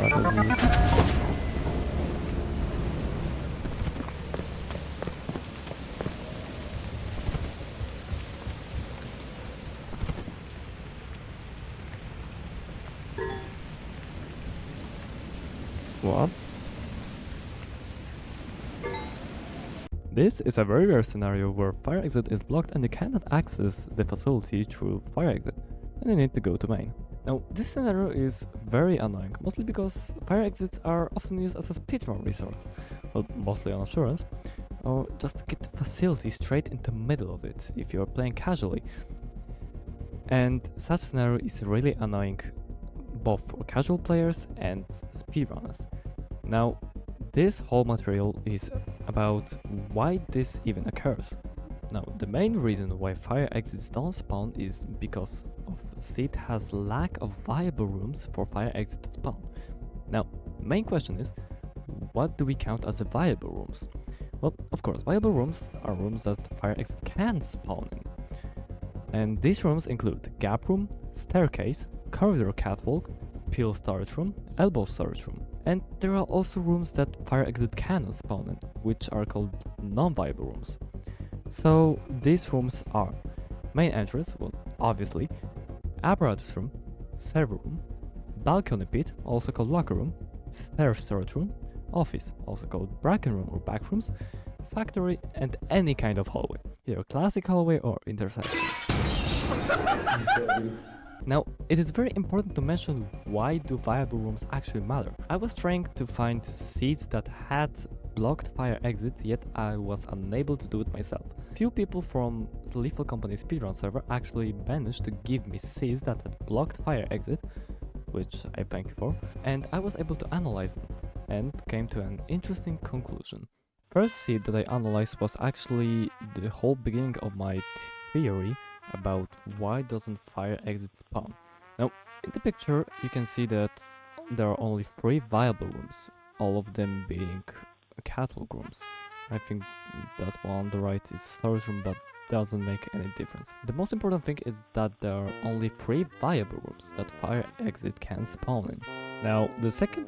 What? This is a very rare scenario where fire exit is blocked and you cannot access the facility through fire exit, and you need to go to main. Now, this scenario is very annoying, mostly because fire exits are often used as a speedrun resource, well, mostly on assurance, or just to get the facility straight in the middle of it if you're playing casually. And such scenario is really annoying both for casual players and speedrunners. Now, this whole material is about why this even occurs. Now, the main reason why fire exits don't spawn is because of Seed has lack of viable rooms for fire exit to spawn. Now, main question is, what do we count as viable rooms? Well, of course, viable rooms are rooms that fire exit can spawn in. And these rooms include gap room, staircase, corridor catwalk, pill storage room, elbow storage room. And there are also rooms that fire exit cannot spawn in, which are called non-viable rooms. So these rooms are main entrance, well obviously, apparatus room, server room, balcony pit, also called locker room, stair storage room, office, also called bracken room or back rooms, factory, and any kind of hallway, either classic hallway or intersection. Now, it is very important to mention why do viable rooms actually matter. I was trying to find seeds that had blocked fire exit, yet I was unable to do it myself. Few people from the Lethal Company speedrun server actually managed to give me seeds that had blocked fire exit, which I thank you for, and I was able to analyze them and came to an interesting conclusion. First seed that I analyzed was actually the whole beginning of my theory about why doesn't fire exit spawn. Now, in the picture you can see that there are only 3 viable rooms, all of them being catwalk rooms. I think that one on the right is storage room, but doesn't make any difference. The most important thing is that there are only 3 viable rooms that fire exit can spawn in. Now, the second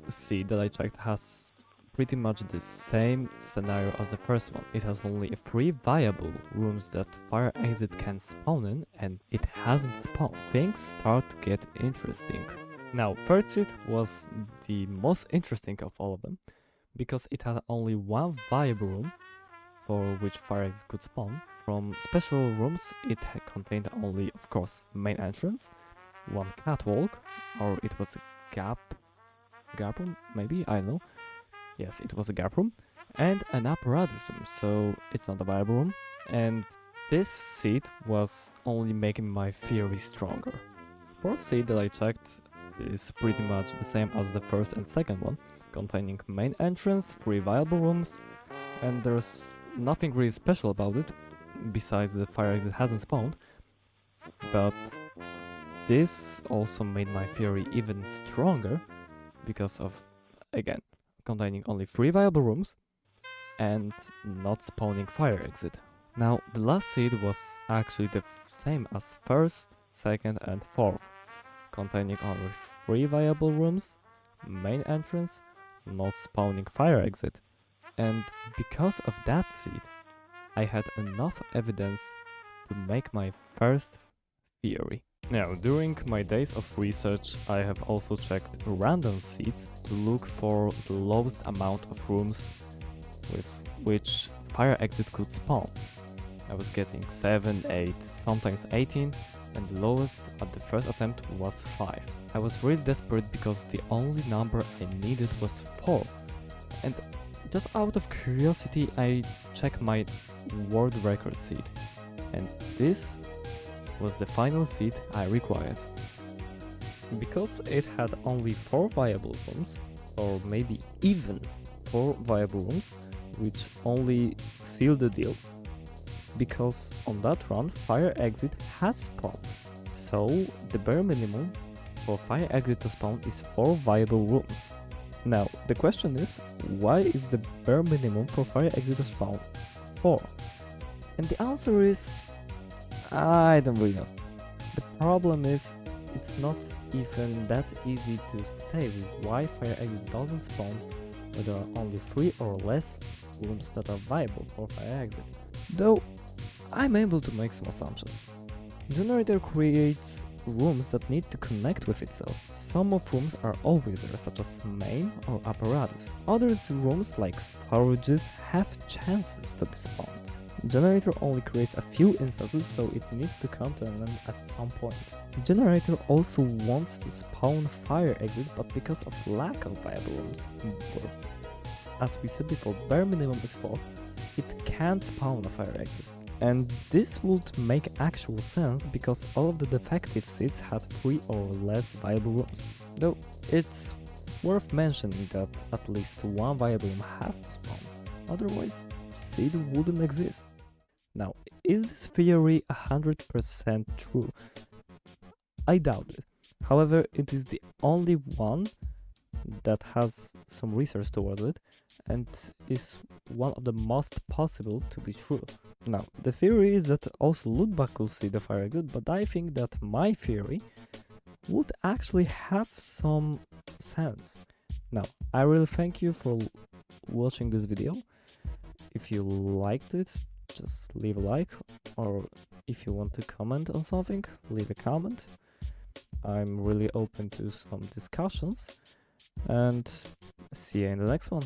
seed that I checked has pretty much the same scenario as the first one. It has only 3 viable rooms that fire exit can spawn in, and it hasn't spawned. Things start to get interesting. Now, third seed was the most interesting of all of them, because it had only 1 viable room for which fire exit could spawn. From special rooms, it contained only, of course, main entrance, 1 catwalk, or it was a gap room, maybe, I don't know. Yes, it was a gap room, and an apparatus room, so it's not a viable room. And this seed was only making my theory stronger. Fourth seed that I checked is pretty much the same as the first and second one, containing main entrance, 3 viable rooms, and there's nothing really special about it, besides the fire exit hasn't spawned. But this also made my theory even stronger, because of, again, containing only 3 viable rooms and not spawning fire exit. Now, the last seed was actually the same as first, second and fourth, containing only 3 viable rooms, main entrance, not spawning fire exit. And because of that seed, I had enough evidence to make my first theory. Now, during my days of research, I have also checked random seeds to look for the lowest amount of rooms with which fire exit could spawn. I was getting 7, 8, sometimes 18, and the lowest at the first attempt was 5. I was really desperate because the only number I needed was 4. And just out of curiosity, I checked my world record seed, and this was the final seed I required. Because it had only 4 viable rooms, or maybe even 4 viable rooms, which only sealed the deal, because on that run fire exit has spawned. So the bare minimum for fire exit to spawn is 4 viable rooms. Now the question is, why is the bare minimum for fire exit to spawn 4? And the answer is, I don't really know. The problem is, it's not even that easy to say why fire exit doesn't spawn when there are only 3 or less rooms that are viable for fire exit. Though I'm able to make some assumptions. Generator creates rooms that need to connect with itself. Some of rooms are always there, such as main or apparatus. Others rooms like storages have chances to be spawned. Generator only creates a few instances, so it needs to come to an end at some point. Generator also wants to spawn fire exit, but because of lack of viable rooms, as we said before, bare minimum is 4, it can't spawn a fire exit. And this would make actual sense because all of the defective seeds had 3 or less viable rooms. Though it's worth mentioning that at least one viable room has to spawn, otherwise seed wouldn't exist. Now, is this theory 100% true? I doubt it. However, it is the only one that has some research towards it and is one of the most possible to be true. Now, the theory is that also Lootbug could see the fire exit, but I think that my theory would actually have some sense. Now, I really thank you for watching this video. If you liked it, just leave a like, or if you want to comment on something, leave a comment. I'm really open to some discussions, and see you in the next one.